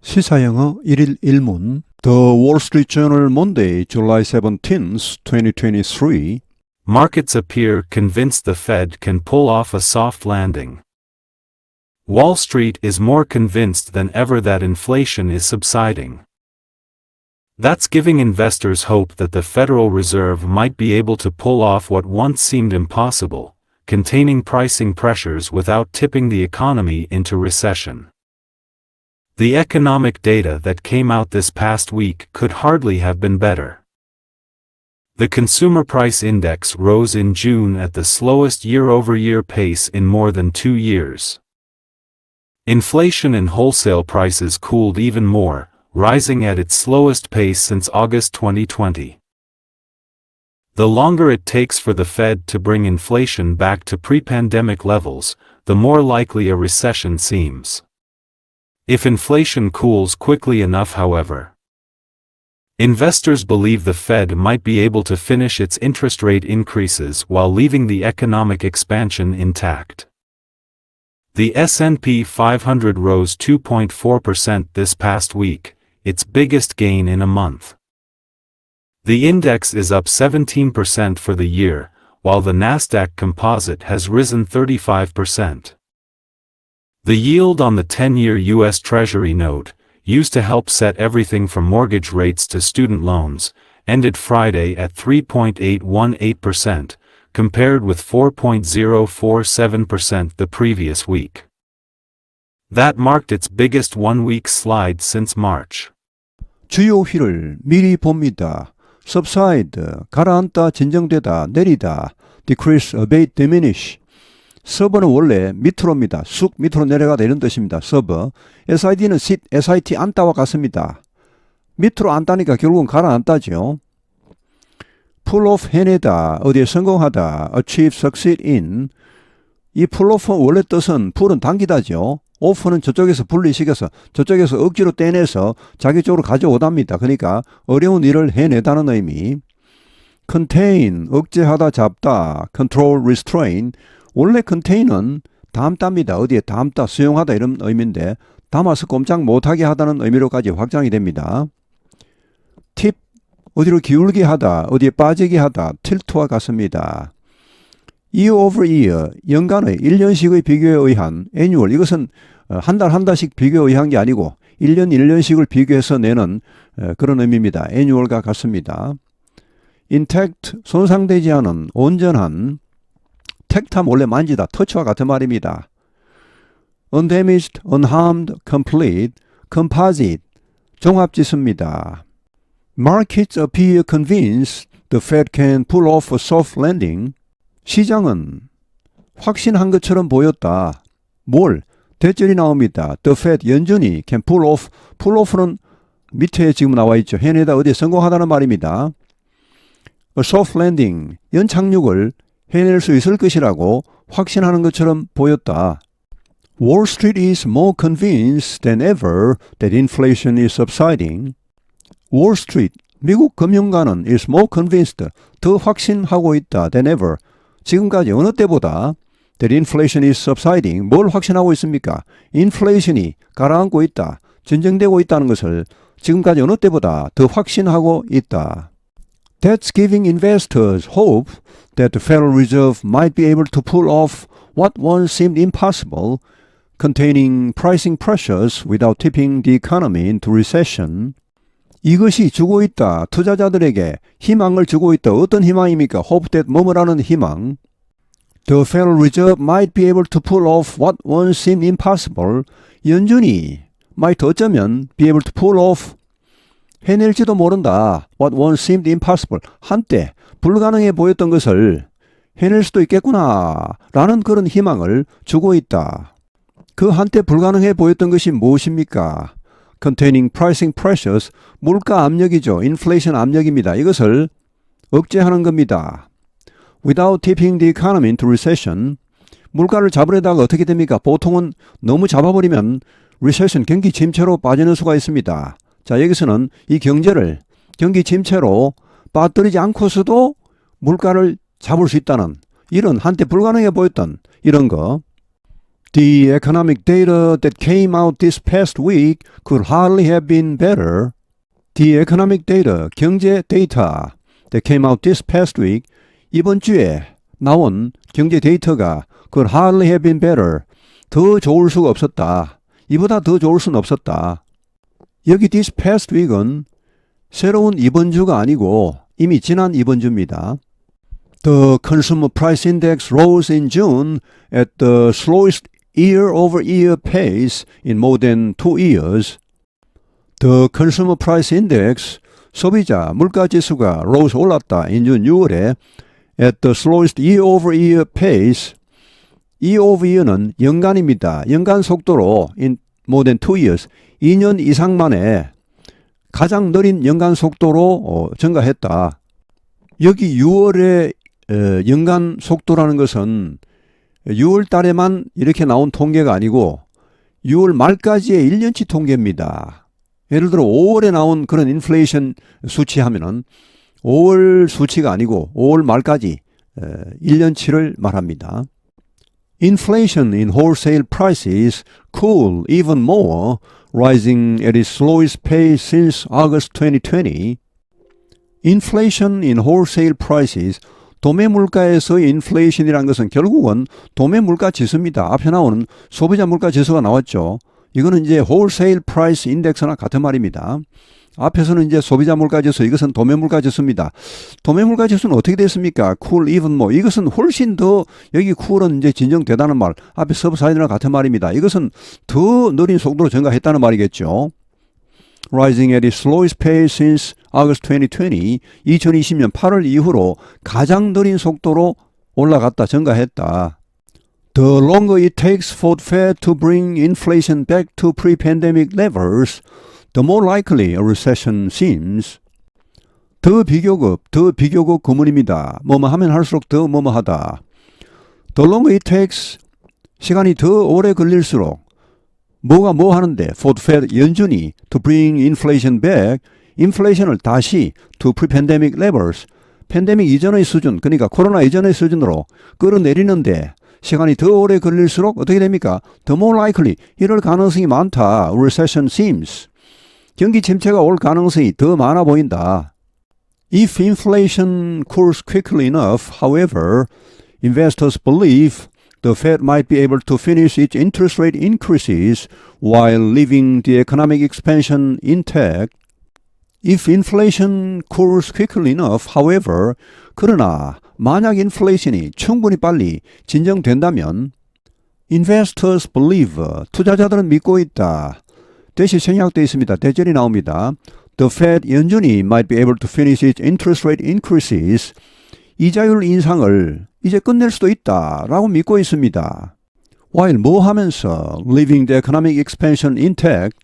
시사영어 1일 1문 The Wall Street Journal Monday, July 17th, 2023 Markets appear convinced the Fed can pull off a soft landing. Wall Street is more convinced than ever that inflation is subsiding. That's giving investors hope that the Federal Reserve might be able to pull off what once seemed impossible, containing pricing pressures without tipping the economy into recession. The economic data that came out this past week could hardly have been better. The Consumer Price Index rose in June at the slowest year-over-year pace in more than 2 years. Inflation and wholesale prices cooled even more, rising at its slowest pace since August 2020. The longer it takes for the Fed to bring inflation back to pre-pandemic levels, the more likely a recession seems. If inflation cools quickly enough, however, investors believe the Fed might be able to finish its interest rate increases while leaving the economic expansion intact. The S&P 500 rose 2.4% this past week, its biggest gain in a month. The index is up 17% for the year, while the Nasdaq Composite has risen 35%. The yield on the 10-year U.S. Treasury note, used to help set everything from mortgage rates to student loans, ended Friday at 3.818%, compared with 4.047% the previous week. That marked its biggest one-week slide since March. 주요 휠을 미리 봅니다. subside, 가라앉다, 진정되다, 내리다, decrease, abate, diminish. 서버는 원래 밑으로입니다. 쑥 밑으로 내려가다 이런 뜻입니다. 서버. SID는 sit, SIT 앉다와 같습니다. 밑으로 앉다니까 결국은 가라앉다죠. pull off 해내다, 어디에 성공하다, achieve, succeed in. 이 pull off 원래 뜻은 pull은 당기다죠. off는 저쪽에서 분리시켜서 저쪽에서 억지로 떼내서 자기 쪽으로 가져오답니다. 그러니까 어려운 일을 해내다는 의미. contain, 억제하다, 잡다, control, restrain. 원래 contain은 담답니다. 어디에 담다, 수용하다 이런 의미인데 담아서 꼼짝 못하게 하다는 의미로까지 확장이 됩니다. tip, 어디로 기울게 하다, 어디에 빠지게 하다, tilt와 같습니다. year over year, 연간의 1년씩의 비교에 의한 annual, 이것은 한 달 한 달씩 비교에 의한 게 아니고 1년 1년씩을 비교해서 내는 그런 의미입니다. annual과 같습니다. intact, 손상되지 않은, 온전한, 택탐 원래 만지다, 터치와 같은 말입니다. undamaged, unharmed, complete, composite, 종합지수입니다. Markets appear convinced the Fed can pull off a soft landing. 시장은 확신한 것처럼 보였다. 뭘? 대절이 나옵니다. The Fed, 연준이 can pull off. pull off는 밑에 지금 나와 있죠. 해내다, 어디에 성공하다는 말입니다. A soft landing, 연착륙을 해낼 수 있을 것이라고 확신하는 것처럼 보였다. Wall Street is more convinced than ever that inflation is subsiding. Wall Street, 미국 금융가는 is more convinced, 더 확신하고 있다 than ever. 지금까지 어느 때보다 that inflation is subsiding. 뭘 확신하고 있습니까? 인플레이션이 가라앉고 있다, 진정되고 있다는 것을 지금까지 어느 때보다 더 확신하고 있다. That's giving investors hope that the Federal Reserve might be able to pull off what once seemed impossible, containing pricing pressures without tipping the economy into recession. 이것이 주고 있다, 투자자들에게 희망을 주고 있다. 어떤 희망입니까? Hope that 뭐뭐라는 희망. The Federal Reserve might be able to pull off what once seemed impossible. 연준이 might 어쩌면 be able to pull off 해낼지도 모른다. What once seemed impossible. 한때 불가능해 보였던 것을 해낼 수도 있겠구나 라는 그런 희망을 주고 있다. 그 한때 불가능해 보였던 것이 무엇입니까? Containing pricing pressures, 물가 압력이죠. inflation 압력입니다. 이것을 억제하는 겁니다. Without tipping the economy into recession, 물가를 잡으려다가 어떻게 됩니까? 보통은 너무 잡아버리면 recession, 경기 침체로 빠지는 수가 있습니다. 자, 여기서는 이 경기 침체로 빠뜨리지 않고서도 물가를 잡을 수 있다는 이런 한때 불가능해 보였던 이런 거. The economic data that came out this past week could hardly have been better. The economic data, 경제 데이터 that came out this past week, 이번 주에 나온 경제 데이터가 could hardly have been better. 더 좋을 수가 없었다. 이보다 더 좋을 수는 없었다. 여기 this past week은 새로운 이번 주가 아니고 이미 지난 이번 주입니다. The consumer price index rose in June at the slowest year-over-year pace in more than 2 years. The consumer price index, 소비자 물가지수가 rose 올랐다. in June 6월에 at the slowest year-over-year pace. year-over-year는 연간입니다. 연간 속도로 in more than 2 years, 2년 이상 만에 가장 느린 연간 속도로 증가했다. 여기 6월의 연간 속도라는 것은 6월 달에만 이렇게 나온 통계가 아니고 6월 말까지의 1년치 통계입니다. 예를 들어 5월에 나온 그런 인플레이션 수치하면은 5월 수치가 아니고 5월 말까지 1년치를 말합니다. Inflation in wholesale prices cooled even more, rising at its slowest pace since August 2020. Inflation in wholesale prices, 도매 물가에서의 인플레이션이라는 것은 결국은 도매 물가 지수입니다. 앞에 나오는 소비자 물가 지수가 나왔죠. 이거는 이제 wholesale price index나 같은 말입니다. 앞에서는 이제 소비자 물가 지수, 이것은 도매 물가 지수입니다. 도매 물가 지수는 어떻게 됐습니까? cool even more. 이것은 훨씬 더, 여기 cool은 이제 진정되다는 말, 앞에 subside랑 같은 말입니다. 이것은 더 느린 속도로 증가했다는 말이겠죠. Rising at its slowest pace since August 2020, 2020년 8월 이후로 가장 느린 속도로 올라갔다, 증가했다. The longer it takes for the Fed to bring inflation back to pre-pandemic levels, the more likely a recession seems. 더 비교급 구문입니다. 뭐뭐 하면 할수록 더 뭐뭐 하다. The longer it takes, 시간이 더 오래 걸릴수록 뭐가 뭐 하는데 for the Fed, 연준이 to bring inflation back, 인플레이션을 다시 to pre-pandemic levels, 팬데믹 이전의 수준, 그러니까 코로나 이전의 수준으로 끌어내리는데 시간이 더 오래 걸릴수록 어떻게 됩니까? The more likely, 이럴 가능성이 많다. Recession seems. 경기 침체가 올 가능성이 더 많아 보인다. If inflation cools quickly enough, however, investors believe the Fed might be able to finish its interest rate increases while leaving the economic expansion intact. If inflation cools quickly enough, however, 그러나 만약 인플레이션이 충분히 빨리 진정된다면 investors believe, 투자자들은 믿고 있다. 대시 생략되어 있습니다. 대절이 나옵니다. The Fed, 연준이 might be able to finish its interest rate increases, 이자율 인상을 이제 끝낼 수도 있다 라고 믿고 있습니다. While 뭐 하면서 leaving the economic expansion intact,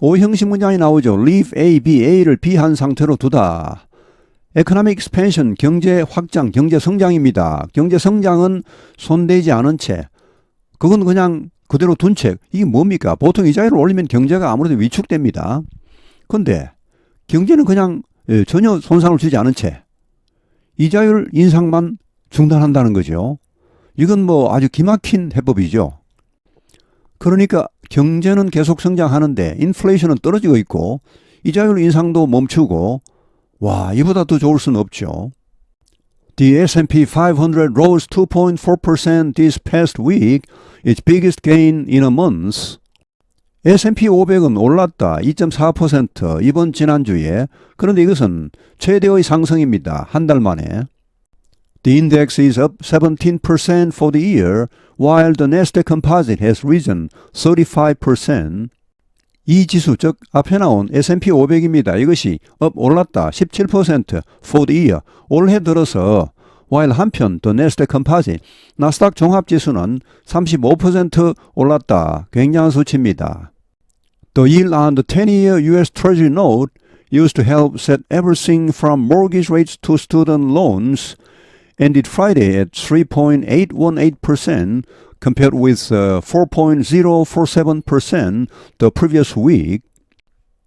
오형식 문장이 나오죠. leave A, B, A를 B한 상태로 두다. economic expansion, 경제 확장, 경제 성장입니다. 경제 성장은 손대지 않은 채, 그건 그냥 그대로 둔 채, 이게 뭡니까? 보통 이자율을 올리면 경제가 아무래도 위축됩니다. 근데 경제는 그냥 전혀 손상을 주지 않은 채 이자율 인상만 중단한다는 거죠. 이건 뭐 아주 기막힌 해법이죠. 그러니까 경제는 계속 성장하는데 인플레이션은 떨어지고 있고 이자율 인상도 멈추고, 와, 이보다 더 좋을 수는 없죠. The S&P 500 rose 2.4% this past week, its biggest gain in a month. S&P 500은 올랐다 2.4% 이번 지난주에. 그런데 이것은 최대의 상승입니다. 한 달 만에. The index is up 17% for the year, while the Nasdaq Composite has risen 35%. 이 지수, 즉 앞에 나온 S&P 500입니다. 이것이 올랐다 17% for the year, 올해 들어서. while 한편 the Nasdaq Composite, 나스닥 종합지수는 35% 올랐다. 굉장한 수치입니다. The yield on the 10-year US Treasury note used to help set everything from mortgage rates to student loans ended Friday at 3.818% compared with 4.047% the previous week.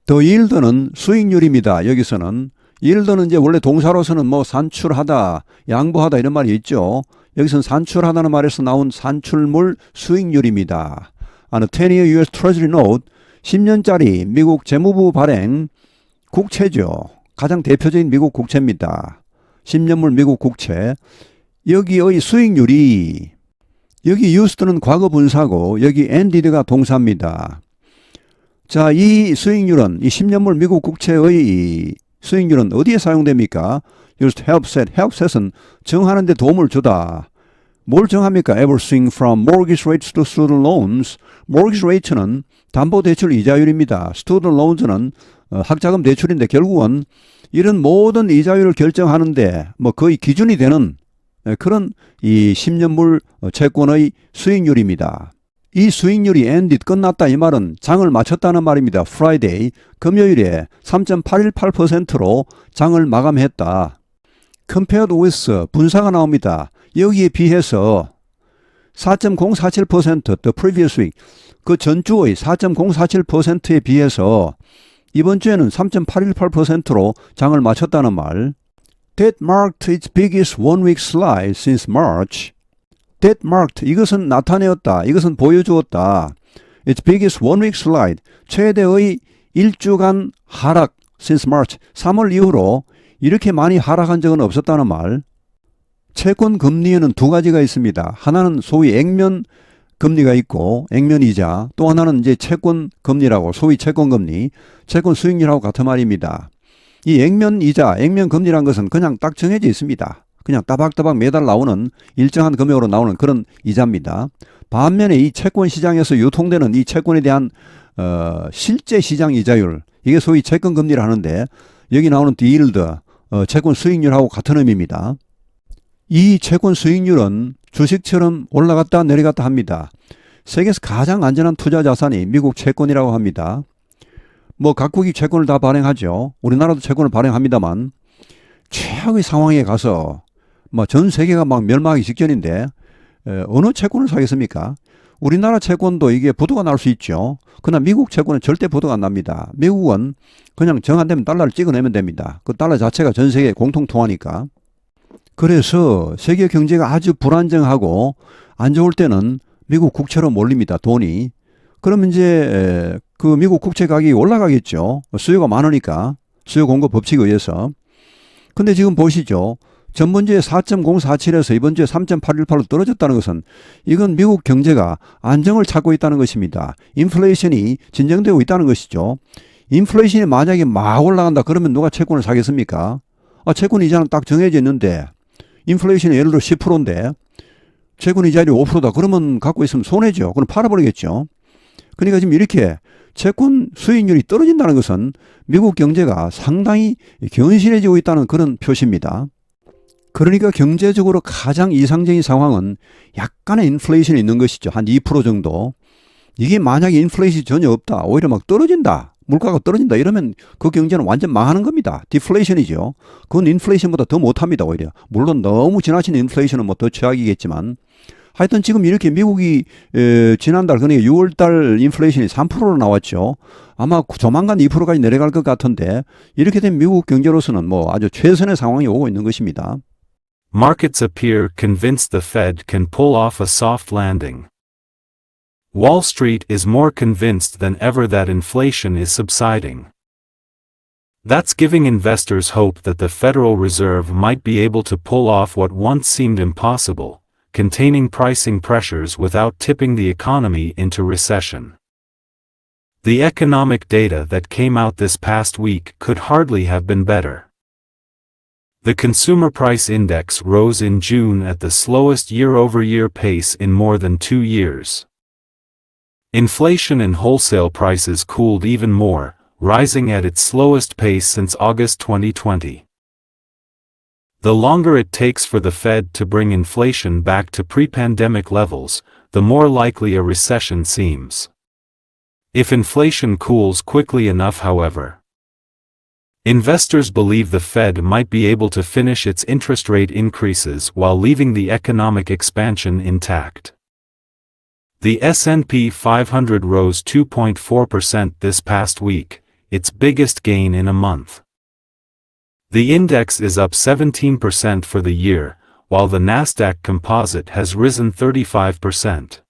The yield는 수익률입니다. 여기서는 yield는 이제 원래 동사로서는 뭐 산출하다, 양보하다 이런 말이 있죠. 여기서는 산출하다는 말에서 나온 산출물 수익률입니다. And 10-year US Treasury Note 10년짜리 미국 재무부 발행 국채죠. 가장 대표적인 미국 국채입니다. 10년물 미국 국채. 여기의 수익률이 여기 used는 과거 분사고 여기 ended가 동사입니다. 자, 이 수익률은 이 10년물 미국 국채의 수익률은 어디에 사용됩니까? used help set. help set은 정하는 데 도움을 주다. 뭘 정합니까? Everything from mortgage rates to student loans. mortgage rates는 담보대출 이자율입니다. student loans는 학자금 대출인데 결국은 이런 모든 이자율을 결정하는데 뭐 거의 기준이 되는 그런 이 10년물 채권의 수익률입니다. 이 수익률이 ended 끝났다 이 말은 장을 마쳤다는 말입니다. Friday 금요일에 3.818%로 장을 마감했다. Compared with 분사가 나옵니다. 여기에 비해서 4.047% the previous week 그 전주의 4.047%에 비해서 이번 주에는 3.818%로 장을 마쳤다는 말. That marked its biggest one-week slide since March. That marked 이것은 나타내었다. 이것은 보여주었다. Its biggest one-week slide 최대의 일주간 하락 since March 3월 이후로 이렇게 많이 하락한 적은 없었다는 말. 채권 금리에는 두 가지가 있습니다. 하나는 소위 액면 금리가 있고 액면 이자, 또 하나는 이제 채권 금리라고 소위 채권 금리, 채권 수익률하고 같은 말입니다. 이 액면 이자, 액면 금리란 것은 그냥 딱 정해져 있습니다. 그냥 따박따박 매달 나오는 일정한 금액으로 나오는 그런 이자입니다. 반면에 이 채권 시장에서 유통되는 이 채권에 대한 실제 시장 이자율, 이게 소위 채권 금리를 하는데 여기 나오는 yield, 채권 수익률하고 같은 의미입니다. 이 채권 수익률은 주식처럼 올라갔다 내려갔다 합니다. 세계에서 가장 안전한 투자 자산이 미국 채권이라고 합니다. 뭐 각국이 채권을 다 발행하죠. 우리나라도 채권을 발행합니다만 최악의 상황에 가서 뭐 전 세계가 막 멸망하기 직전인데 어느 채권을 사겠습니까? 우리나라 채권도 이게 부도가 날 수 있죠. 그러나 미국 채권은 절대 부도가 안 납니다. 미국은 그냥 정 안 되면 달러를 찍어내면 됩니다. 그 달러 자체가 전 세계 공통 통화니까. 그래서 세계 경제가 아주 불안정하고 안 좋을 때는 미국 국채로 몰립니다. 돈이. 그러면 이제 그 미국 국채 가격이 올라가겠죠. 수요가 많으니까. 수요 공급 법칙에 의해서. 근데 지금 보시죠. 전번주에 4.047에서 이번 주에 3.818로 떨어졌다는 것은 이건 미국 경제가 안정을 찾고 있다는 것입니다. 인플레이션이 진정되고 있다는 것이죠. 인플레이션이 만약에 막 올라간다 그러면 누가 채권을 사겠습니까? 채권 이자는 딱 정해져 있는데 인플레이션이 예를 들어 10%인데 채권 이자율이 5%다. 그러면 갖고 있으면 손해죠. 그럼 팔아버리겠죠. 그러니까 지금 이렇게 채권 수익률이 떨어진다는 것은 미국 경제가 상당히 견실해지고 있다는 그런 표시입니다. 그러니까 경제적으로 가장 이상적인 상황은 약간의 인플레이션이 있는 것이죠. 한 2% 정도. 이게 만약에 인플레이션이 전혀 없다. 오히려 막 떨어진다. 물가가 떨어진다. 이러면 그 경제는 완전 망하는 겁니다. 디플레이션이죠. 그건 인플레이션보다 더 못합니다. 오히려. 물론 너무 지나친 인플레이션은 뭐 더 최악이겠지만 하여튼 지금 이렇게 미국이 지난달 그러니까 6월달 인플레이션이 3%로 나왔죠. 아마 조만간 2%까지 내려갈 것 같은데 이렇게 된 미국 경제로서는 뭐 아주 최선의 상황이 오고 있는 것입니다. Markets appear convinced the Fed can pull off a soft landing. Wall Street is more convinced than ever that inflation is subsiding. That's giving investors hope that the Federal Reserve might be able to pull off what once seemed impossible, containing pricing pressures without tipping the economy into recession. The economic data that came out this past week could hardly have been better. The Consumer Price Index rose in June at the slowest year-over-year pace in more than 2 years. Inflation in wholesale prices cooled even more, rising at its slowest pace since August 2020. The longer it takes for the Fed to bring inflation back to pre-pandemic levels, the more likely a recession seems. If inflation cools quickly enough, however, investors believe the Fed might be able to finish its interest rate increases while leaving the economic expansion intact. The S&P 500 rose 2.4% this past week, its biggest gain in a month. The index is up 17% for the year, while the Nasdaq Composite has risen 35%.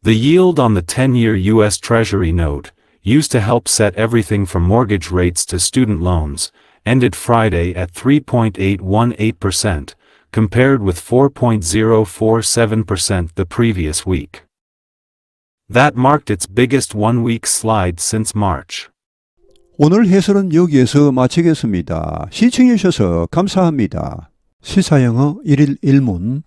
The yield on the 10-year U.S. Treasury note, used to help set everything from mortgage rates to student loans, ended Friday at 3.818%, compared with 4.047% the previous week. That marked its biggest one-week slide since March. 오늘 해설은 여기에서 마치겠습니다. 시청해 주셔서 감사합니다. 시사영어 1일 1문